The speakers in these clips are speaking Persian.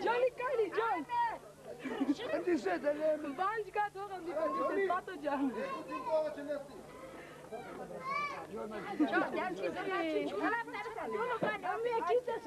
Johnny Kylie, John. انت سيد Banj ka to kan di kan pato John. John, gel çiz. Ammi akisas.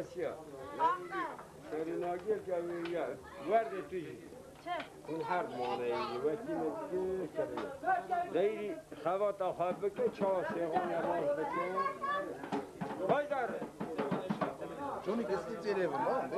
Asya. Şerinagiye geliyor. Var de tuji. اون هر مانعی وقتی مگه کرده دیری خوات آخر بکن چهار سیغان یواز بکن بای داره چونی کسی چیره بود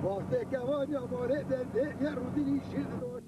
وقتی که وانی آماره در یه رودی شیر داشت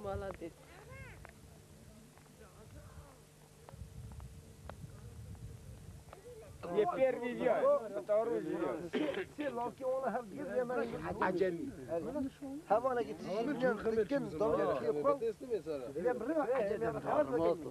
Молодец. یه первый взял, второй взял. سه لاکی اون هم گیر یه من عجلی هوانا گیتی میگن خدکن دولت کی خو یه برو عجلی خلاص بگی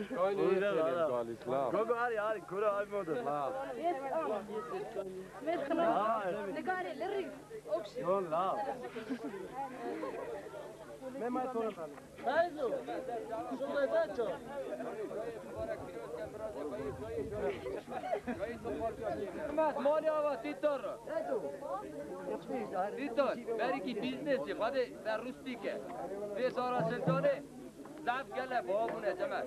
Kom här, ja, kolla här med det. Met genoeg. De gare lirri. Optie. Yalla. مالي آوا تیتر تیتر بری کی بیزنسی خواهده در روستی که به سارا سلطانه ضعف گله بابونه جمع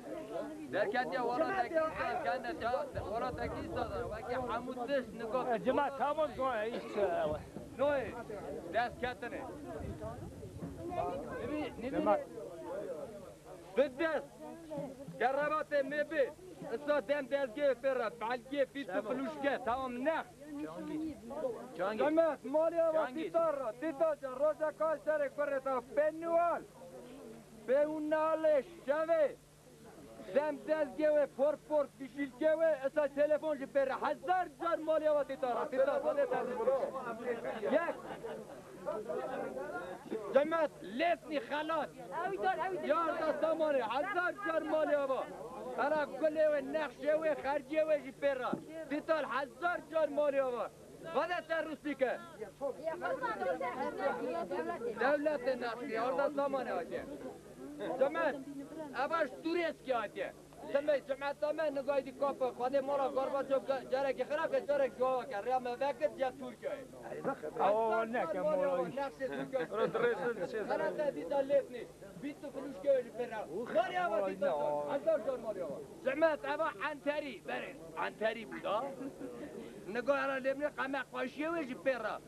در کتی ورا تکیستان کنه ورا تکیستان و اگه حمود دست نگاه جماعة تمام كون ايش نوی دست کتنه نبی بدست جربات مبی استادم دزگه فرا بعدگه فیتو فلوشگه تمام نه جمعت مالی آوا تیتار جا روزا کار سر کرتا بنوال به اون نالش شوه دم دزگه و پر بیشیلگه و اصلا تلفون جی بره 1000 جار مالی آوا تیتار خواده یک جمعت لیسنی خلات یار دستامانه 1000 جار مالی آوا انا گله و نقشه و خرجیه و جی بره تیتار 1000 جار مالی آوا خواده تر روستی که دولت نقشی آرده زمانه آتیه جمعت اواش توریست که آتیه سمی جمعت همه نگاهی دی کافه خواده مارا گارباچوف جرکی خراب که جرک جواب کرد ریا موکر جا ترکیه اوه نکه مولایی نقشه ترکیه خلاصه دیتا لیفنی بیتو فلوشکه ویجی پیرا ماری آوا دیتا 1000 جار ماری آوا جمعت اوا عنتری برین عنتری بودا نگاه را لیبنی قمق قاشیه ویجی پیرا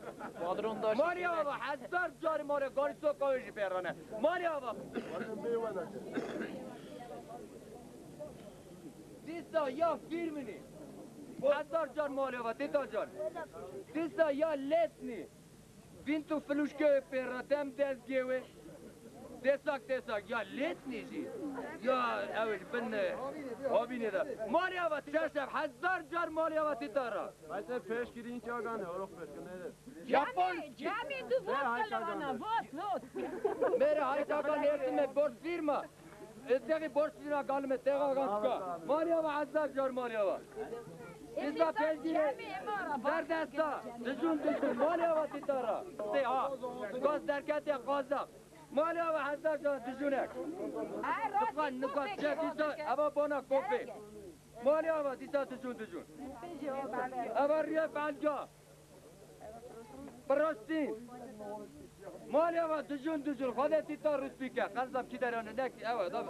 ماری آوا 1000 جار ماری گاری سوکا ویجی پیرا نه ماری آوا دیستا یا فیرمینی 1000 جار ماری آوا دیتا جان دیستا یا لیسنی بینتو فلوشکه پیرا دم دزگیوه تساک یا لیسنی جی یا اوش بن آبینه دا ماری آوا چشم 1000 جار ماری آوا تیتارا بایسته پیش گیرین که آگانه اروخ پیش کنه جامی دو وقت لوانا وقت میره های تاکان ایرتیم بورس فیرما اتقی بورس فیرما گالم تقا گاسکا ماری آوا 1000 جار ماری آوا دیستا پیش گیره در دستا دجون ماری آوا تیتارا گاز درکت قازق مالی آوا 1000 جان دجونک دقان نکات چه دیسا اوا بانا کوفی مالی آوا دیسا دجون اوا ریه بلگا براستین مالی آوا دجون خواده دیتا روز که قلزم کی درانه نکی اوا دا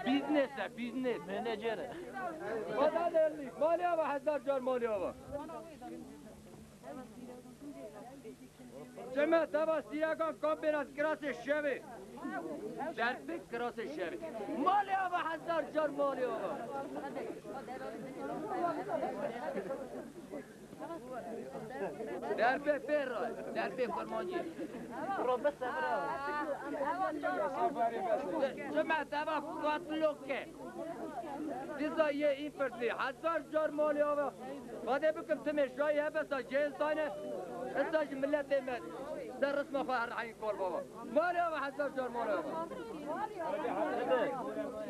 بیزنس منیجره خدا درلی مالی آوا 1000 جان مالی آوا جمع تبا سیاگان کامبیناس کراس شوی در فکر کراس شوی مالی آوا 1000 جار مالی آوا در فکر در فکر فرمانی جمع تبا قاتلوکه دیزا یه این فرسی 1000 جار مالی آوا باده بکم تمه شایی هبسا جهستانه استاج ملت من در رسم خواهر رحیم کار بابا مالی آوا 1000 جار مالی آوا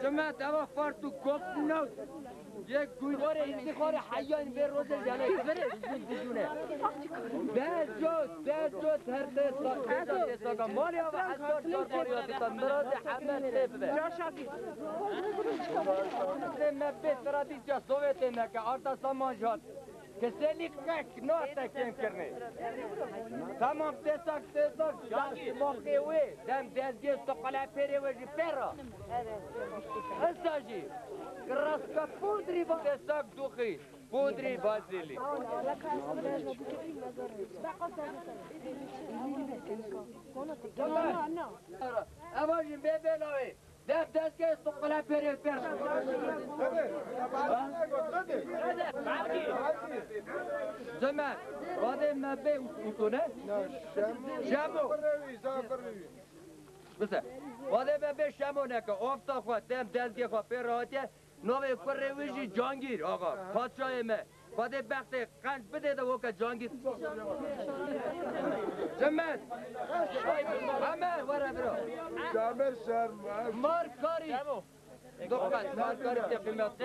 جمعت اما فارتو گفت نوت یک گویدار استخار حیان بر روزه جانه دجونه ده جوت هر دستا مالی آوا 1000 جار مالی آوا دیتا مراد حمد تفه مبت فرادی جا سویت نکه آرتا سامان جات کسلی کک ناتا کم کرنه تمام تساک جانگی موقعی وی دم دزگی استقلا پیره وجی پیرا استاجی راسکا پودری با تساک دوخی پودری بازیلی اواجی ببلاوی دم دزگی استقلا پیره پیرا زمان واده مبه اوتونه؟ شمو بسه واده مبه شمو نکه افتا خواه دم دزگی خواه پر راحتیه نوه کرویجی جانگیر آقا پادشاه مه واده بخت قنج بده ده وکا جانگیر زمان همه وره برو مار کاری دقت مارکاری ته قیمت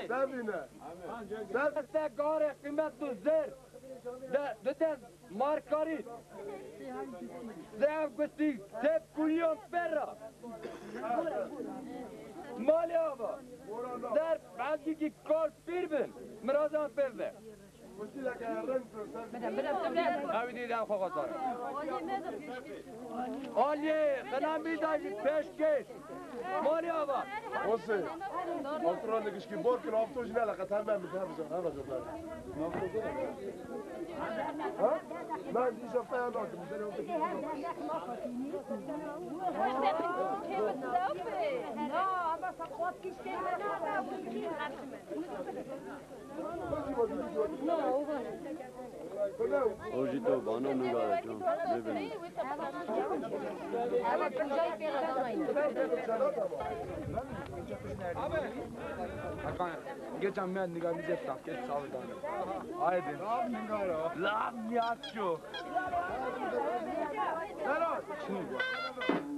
ببینه ته گاره قیمت تو زر دو تز مارکاری زیف گستی سب کلیون پرا مالی آبا در بلگی که کار پیر بین مرازان پر ده نمی دیدم خواه دارم آلیه خنم بیداشی پیشکش مالی آبا وصل قلت لك ايش كبار كانوا عبطوش لا لقد تمام بتهرج انا جبنا ها ما عنديش افطار لك Hoje tô bom, não agora, João. Geçen ben nigga bize tak geç sağdan. Haydi. Lan yapıyor. Lan. Şimdi.